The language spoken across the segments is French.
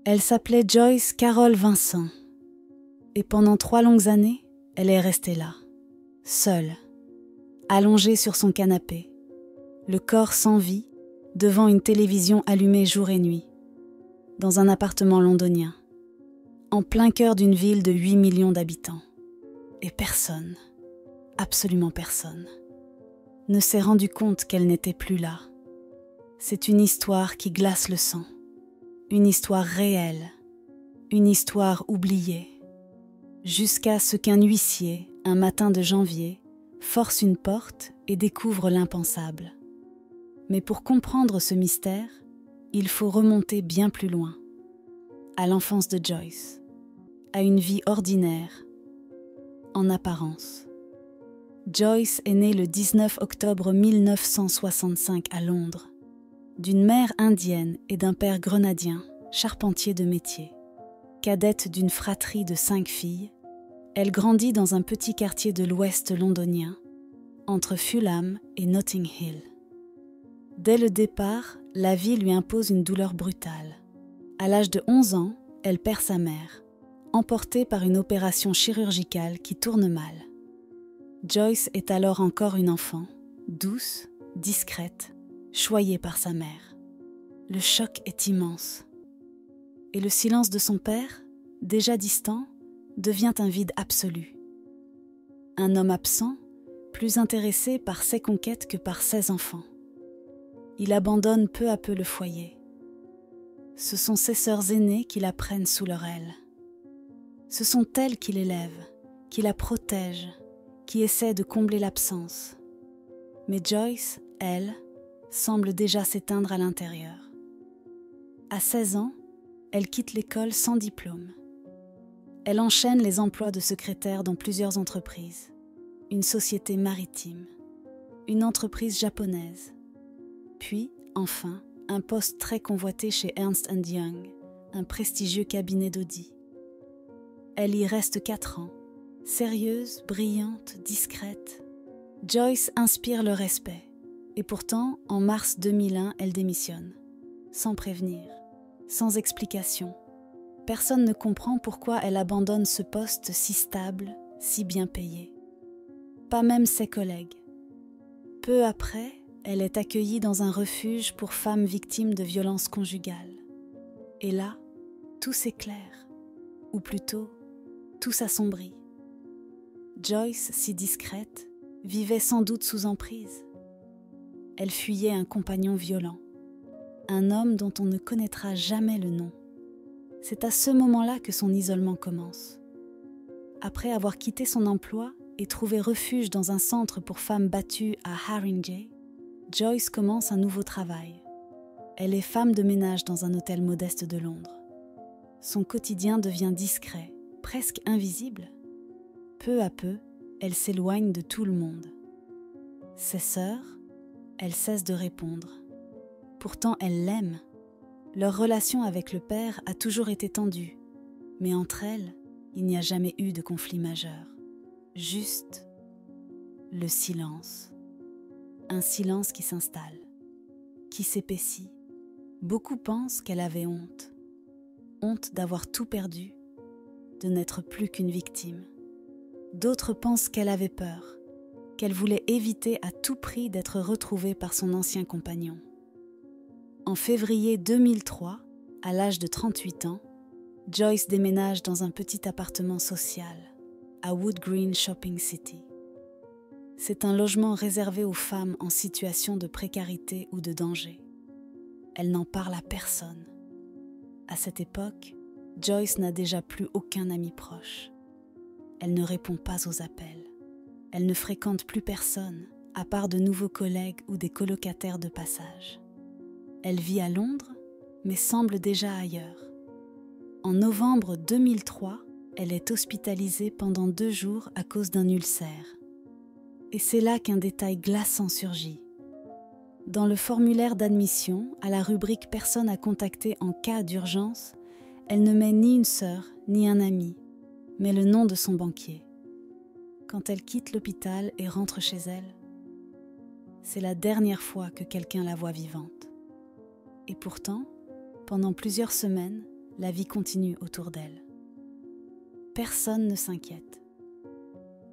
Elle s'appelait Joyce Carol Vincent. Et pendant 3 longues années, elle est restée là, seule, allongée sur son canapé, le corps sans vie, devant une télévision allumée jour et nuit, dans un appartement londonien, en plein cœur d'une ville de 8 millions d'habitants. Et personne, absolument personne, ne s'est rendu compte qu'elle n'était plus là. C'est une histoire qui glace le sang, une histoire réelle, une histoire oubliée, jusqu'à ce qu'un huissier, un matin de janvier, force une porte et découvre l'impensable. Mais pour comprendre ce mystère, il faut remonter bien plus loin, à l'enfance de Joyce, à une vie ordinaire, en apparence. Joyce est née le 19 octobre 1965 à Londres, d'une mère indienne et d'un père grenadien, charpentier de métier. Cadette d'une fratrie de 5 filles, elle grandit dans un petit quartier de l'ouest londonien, entre Fulham et Notting Hill. Dès le départ, la vie lui impose une douleur brutale. À l'âge de 11 ans, elle perd sa mère, emportée par une opération chirurgicale qui tourne mal. Joyce est alors encore une enfant, douce, discrète, choyée par sa mère. Le choc est immense. Et le silence de son père, déjà distant, devient un vide absolu. Un homme absent, plus intéressé par ses conquêtes que par ses enfants. Il abandonne peu à peu le foyer. Ce sont ses sœurs aînées qui la prennent sous leur aile. Ce sont elles qui l'élèvent, qui la protègent, qui essaient de combler l'absence. Mais Joyce, elle, semble déjà s'éteindre à l'intérieur. À 16 ans, elle quitte l'école sans diplôme. Elle enchaîne les emplois de secrétaire dans plusieurs entreprises, une société maritime, une entreprise japonaise, puis, enfin, un poste très convoité chez Ernst & Young, un prestigieux cabinet d'audit. Elle y reste 4 ans, sérieuse, brillante, discrète. Joyce inspire le respect, et pourtant, en mars 2001, elle démissionne, sans prévenir, sans explication. Personne ne comprend pourquoi elle abandonne ce poste si stable, si bien payé. Pas même ses collègues. Peu après, elle est accueillie dans un refuge pour femmes victimes de violences conjugales. Et là, tout s'éclaire, ou plutôt, tout s'assombrit. Joyce, si discrète, vivait sans doute sous emprise. Elle fuyait un compagnon violent, un homme dont on ne connaîtra jamais le nom. C'est à ce moment-là que son isolement commence. Après avoir quitté son emploi et trouvé refuge dans un centre pour femmes battues à Haringey, Joyce commence un nouveau travail. Elle est femme de ménage dans un hôtel modeste de Londres. Son quotidien devient discret, presque invisible. Peu à peu, elle s'éloigne de tout le monde. Ses sœurs, elle cesse de répondre. Pourtant, elle l'aime. Leur relation avec le père a toujours été tendue, mais entre elles, il n'y a jamais eu de conflit majeur. Juste le silence. Un silence qui s'installe, qui s'épaissit. Beaucoup pensent qu'elle avait honte. Honte d'avoir tout perdu, de n'être plus qu'une victime. D'autres pensent qu'elle avait peur, qu'elle voulait éviter à tout prix d'être retrouvée par son ancien compagnon. En février 2003, à l'âge de 38 ans, Joyce déménage dans un petit appartement social, à Wood Green Shopping City. C'est un logement réservé aux femmes en situation de précarité ou de danger. Elle n'en parle à personne. À cette époque, Joyce n'a déjà plus aucun ami proche. Elle ne répond pas aux appels. Elle ne fréquente plus personne, à part de nouveaux collègues ou des colocataires de passage. Elle vit à Londres, mais semble déjà ailleurs. En novembre 2003, elle est hospitalisée pendant 2 jours à cause d'un ulcère. Et c'est là qu'un détail glaçant surgit. Dans le formulaire d'admission, à la rubrique « Personne à contacter en cas d'urgence », elle ne met ni une sœur, ni un ami, mais le nom de son banquier. Quand elle quitte l'hôpital et rentre chez elle, c'est la dernière fois que quelqu'un la voit vivante. Et pourtant, pendant plusieurs semaines, la vie continue autour d'elle. Personne ne s'inquiète.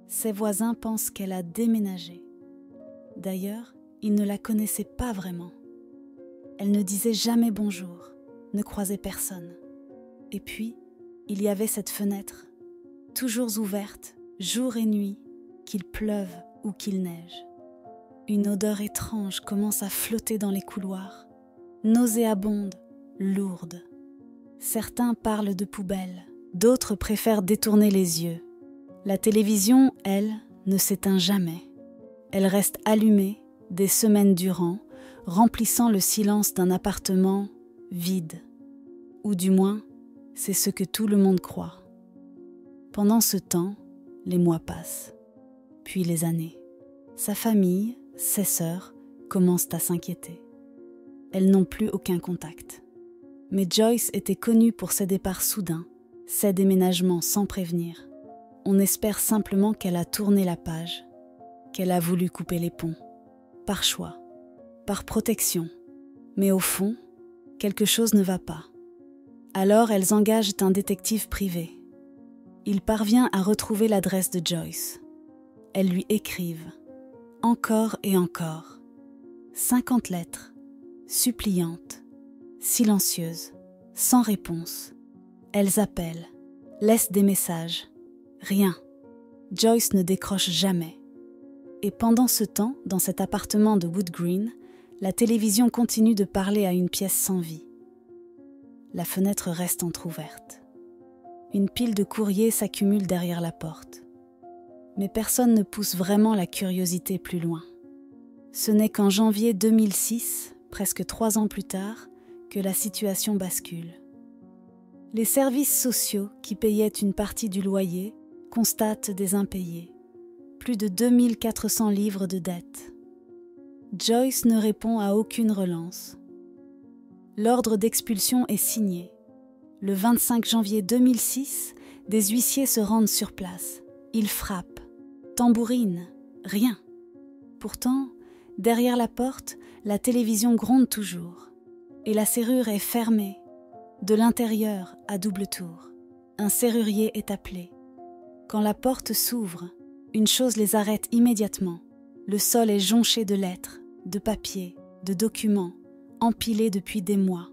Ses voisins pensent qu'elle a déménagé. D'ailleurs, ils ne la connaissaient pas vraiment. Elle ne disait jamais bonjour, ne croisait personne. Et puis, il y avait cette fenêtre, toujours ouverte, jour et nuit, qu'il pleuve ou qu'il neige. Une odeur étrange commence à flotter dans les couloirs, nauséabonde, lourde. Certains parlent de poubelle, d'autres préfèrent détourner les yeux. La télévision, elle, ne s'éteint jamais. Elle reste allumée des semaines durant, remplissant le silence d'un appartement vide. Ou du moins, c'est ce que tout le monde croit. Pendant ce temps, les mois passent, puis les années. Sa famille, ses sœurs, commencent à s'inquiéter. Elles n'ont plus aucun contact. Mais Joyce était connue pour ses départs soudains, ses déménagements sans prévenir. On espère simplement qu'elle a tourné la page, qu'elle a voulu couper les ponts, par choix, par protection. Mais au fond, quelque chose ne va pas. Alors elles engagent un détective privé. Il parvient à retrouver l'adresse de Joyce. Elles lui écrivent, encore et encore. 50 lettres, suppliantes, silencieuses, sans réponse. Elles appellent, laissent des messages. Rien. Joyce ne décroche jamais. Et pendant ce temps, dans cet appartement de Wood Green, la télévision continue de parler à une pièce sans vie. La fenêtre reste entr'ouverte. Une pile de courriers s'accumule derrière la porte. Mais personne ne pousse vraiment la curiosité plus loin. Ce n'est qu'en janvier 2006, presque 3 ans plus tard, que la situation bascule. Les services sociaux, qui payaient une partie du loyer, constatent des impayés. Plus de 2400 livres de dettes. Joyce ne répond à aucune relance. L'ordre d'expulsion est signé. Le 25 janvier 2006, des huissiers se rendent sur place. Ils frappent, tambourinent, rien. Pourtant, derrière la porte, la télévision gronde toujours. Et la serrure est fermée, de l'intérieur à double tour. Un serrurier est appelé. Quand la porte s'ouvre, une chose les arrête immédiatement. Le sol est jonché de lettres, de papiers, de documents, empilés depuis des mois.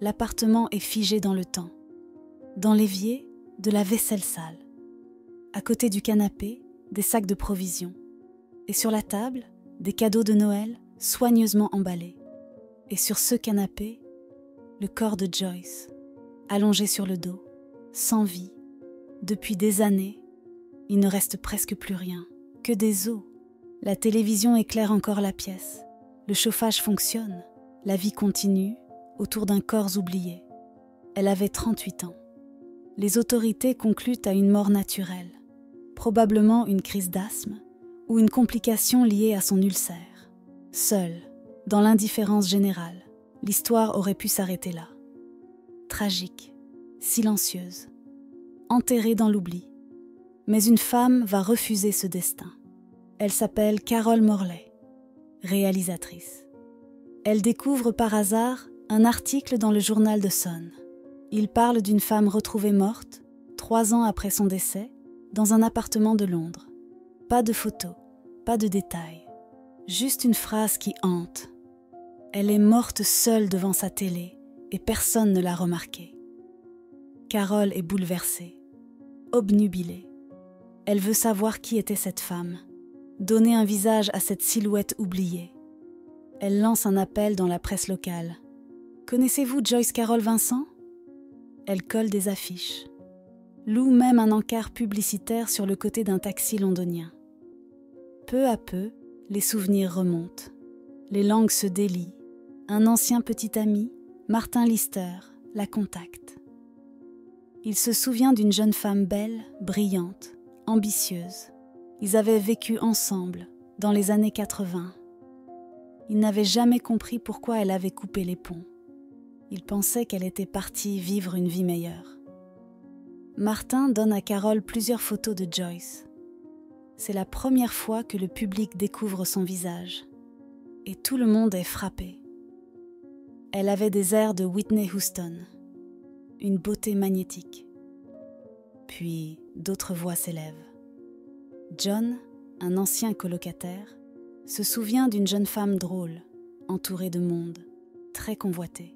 L'appartement est figé dans le temps. Dans l'évier, de la vaisselle sale. À côté du canapé, des sacs de provisions. Et sur la table, des cadeaux de Noël soigneusement emballés. Et sur ce canapé, le corps de Joyce, allongé sur le dos, sans vie. Depuis des années, il ne reste presque plus rien, que des os. La télévision éclaire encore la pièce. Le chauffage fonctionne. La vie continue autour d'un corps oublié. Elle avait 38 ans. Les autorités concluent à une mort naturelle, probablement une crise d'asthme ou une complication liée à son ulcère. Seule, dans l'indifférence générale, l'histoire aurait pu s'arrêter là. Tragique, silencieuse, enterrée dans l'oubli. Mais une femme va refuser ce destin. Elle s'appelle Carol Morley, réalisatrice. Elle découvre par hasard un article dans le journal The Sun. Il parle d'une femme retrouvée morte, 3 ans après son décès, dans un appartement de Londres. Pas de photos, pas de détails. Juste une phrase qui hante. Elle est morte seule devant sa télé et personne ne l'a remarqué. Carol est bouleversée, obnubilée. Elle veut savoir qui était cette femme, donner un visage à cette silhouette oubliée. Elle lance un appel dans la presse locale. « Connaissez-vous Joyce Carol Vincent ?» Elle colle des affiches. Loue même un encart publicitaire sur le côté d'un taxi londonien. Peu à peu, les souvenirs remontent. Les langues se délient. Un ancien petit ami, Martin Lister, la contacte. Il se souvient d'une jeune femme belle, brillante, ambitieuse. Ils avaient vécu ensemble, dans les années 80. Il n'avait jamais compris pourquoi elle avait coupé les ponts. Il pensait qu'elle était partie vivre une vie meilleure. Martin donne à Carol plusieurs photos de Joyce. C'est la première fois que le public découvre son visage. Et tout le monde est frappé. Elle avait des airs de Whitney Houston. une beauté magnétique. Puis d'autres voix s'élèvent. John, un ancien colocataire, se souvient d'une jeune femme drôle, entourée de monde, très convoitée,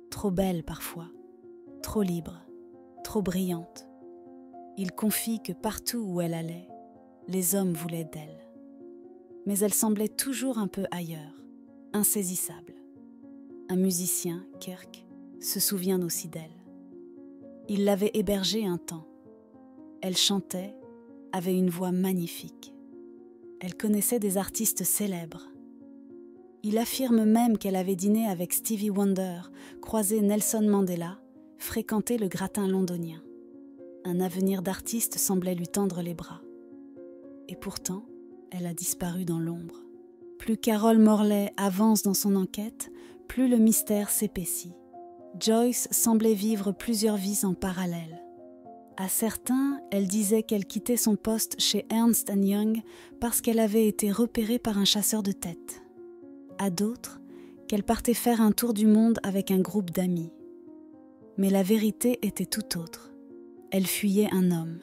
trop belle parfois, trop libre, trop brillante. Il confie que partout où elle allait, les hommes voulaient d'elle. Mais elle semblait toujours un peu ailleurs, insaisissable. Un musicien, Kirk, se souvient aussi d'elle. Il l'avait hébergée un temps. Elle chantait, avait une voix magnifique. Elle connaissait des artistes célèbres. Il affirme même qu'elle avait dîné avec Stevie Wonder, croisé Nelson Mandela, fréquenté le gratin londonien. Un avenir d'artiste semblait lui tendre les bras. Et pourtant, elle a disparu dans l'ombre. Plus Carol Morley avance dans son enquête, plus le mystère s'épaissit. Joyce semblait vivre plusieurs vies en parallèle. À certains, elle disait qu'elle quittait son poste chez Ernst & Young parce qu'elle avait été repérée par un chasseur de tête. À d'autres, qu'elle partait faire un tour du monde avec un groupe d'amis. Mais la vérité était tout autre. Elle fuyait un homme.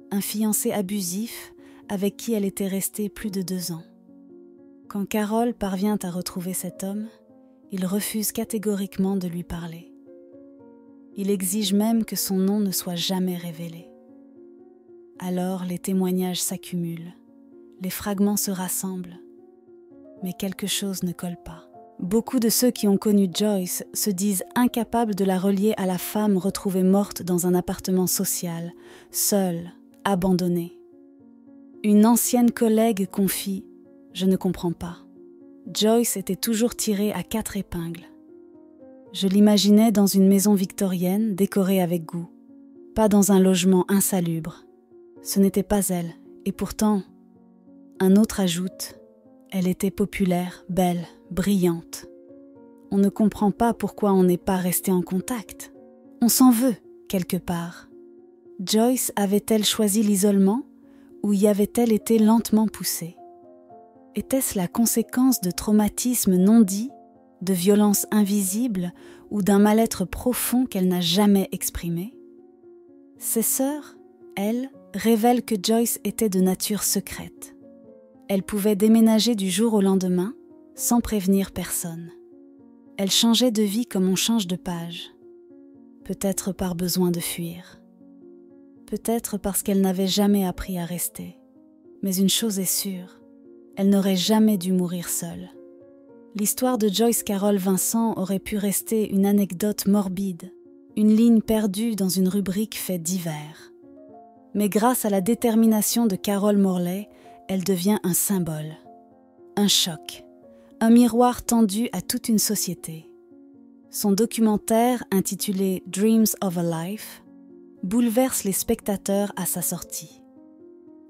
Un fiancé abusif avec qui elle était restée plus de 2 ans. Quand Carol parvient à retrouver cet homme, il refuse catégoriquement de lui parler. Il exige même que son nom ne soit jamais révélé. Alors les témoignages s'accumulent, les fragments se rassemblent, mais quelque chose ne colle pas. Beaucoup de ceux qui ont connu Joyce se disent incapables de la relier à la femme retrouvée morte dans un appartement social, seule, abandonnée. Une ancienne collègue confie « Je ne comprends pas ». Joyce était toujours tirée à 4 épingles. Je l'imaginais dans une maison victorienne décorée avec goût, pas dans un logement insalubre. Ce n'était pas elle, et pourtant, un autre ajoute, elle était populaire, belle, brillante. On ne comprend pas pourquoi on n'est pas resté en contact. On s'en veut, quelque part. Joyce avait-elle choisi l'isolement ou y avait-elle été lentement poussée? Était-ce la conséquence de traumatismes non dits, de violences invisibles ou d'un mal-être profond qu'elle n'a jamais exprimé? Ses sœurs, elles, révèlent que Joyce était de nature secrète. Elle pouvait déménager du jour au lendemain, sans prévenir personne. Elle changeait de vie comme on change de page. Peut-être par besoin de fuir. Peut-être parce qu'elle n'avait jamais appris à rester. Mais une chose est sûre, elle n'aurait jamais dû mourir seule. L'histoire de Joyce Carol Vincent aurait pu rester une anecdote morbide, une ligne perdue dans une rubrique fait divers. Mais grâce à la détermination de Carol Morley, elle devient un symbole, un choc, un miroir tendu à toute une société. Son documentaire, intitulé Dreams of a Life, bouleverse les spectateurs à sa sortie.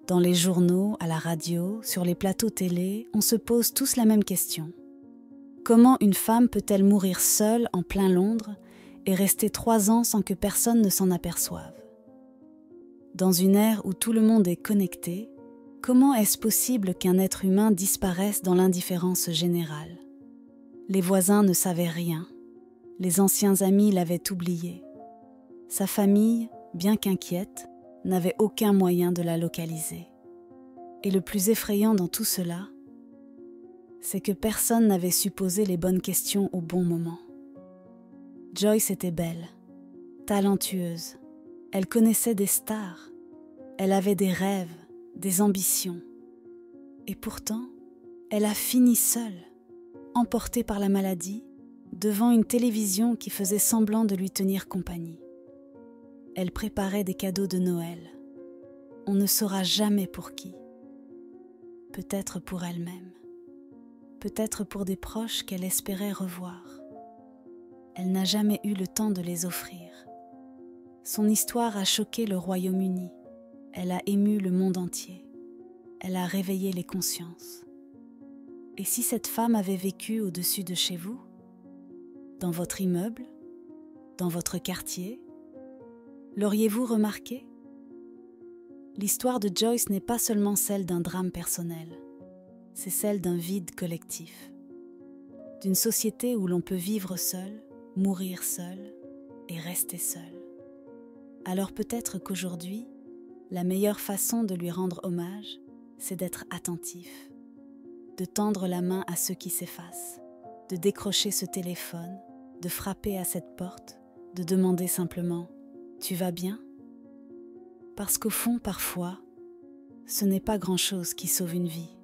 Dans les journaux, à la radio, sur les plateaux télé, on se pose tous la même question. Comment une femme peut-elle mourir seule en plein Londres et rester 3 ans sans que personne ne s'en aperçoive? Dans une ère où tout le monde est connecté, comment est-ce possible qu'un être humain disparaisse dans l'indifférence générale? Les voisins ne savaient rien. Les anciens amis l'avaient oublié. Sa famille, bien qu'inquiète, n'avait aucun moyen de la localiser. Et le plus effrayant dans tout cela, c'est que personne n'avait su poser les bonnes questions au bon moment. Joyce était belle, talentueuse. Elle connaissait des stars. Elle avait des rêves, des ambitions. Et pourtant, elle a fini seule, emportée par la maladie, devant une télévision qui faisait semblant de lui tenir compagnie. Elle préparait des cadeaux de Noël. On ne saura jamais pour qui. Peut-être pour elle-même. Peut-être pour des proches qu'elle espérait revoir. Elle n'a jamais eu le temps de les offrir. Son histoire a choqué le Royaume-Uni. Elle a ému le monde entier. Elle a réveillé les consciences. Et si cette femme avait vécu au-dessus de chez vous? Dans votre immeuble? Dans votre quartier? L'auriez-vous remarqué? L'histoire de Joyce n'est pas seulement celle d'un drame personnel. C'est celle d'un vide collectif. D'une société où l'on peut vivre seul, mourir seul, et rester seul. Alors peut-être qu'aujourd'hui, la meilleure façon de lui rendre hommage, c'est d'être attentif, de tendre la main à ceux qui s'effacent, de décrocher ce téléphone, de frapper à cette porte, de demander simplement « Tu vas bien ?» Parce qu'au fond, parfois, ce n'est pas grand-chose qui sauve une vie.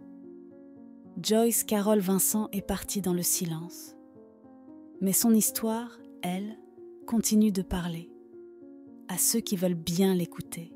Joyce Carol Vincent est partie dans le silence. Mais son histoire, elle, continue de parler, à ceux qui veulent bien l'écouter.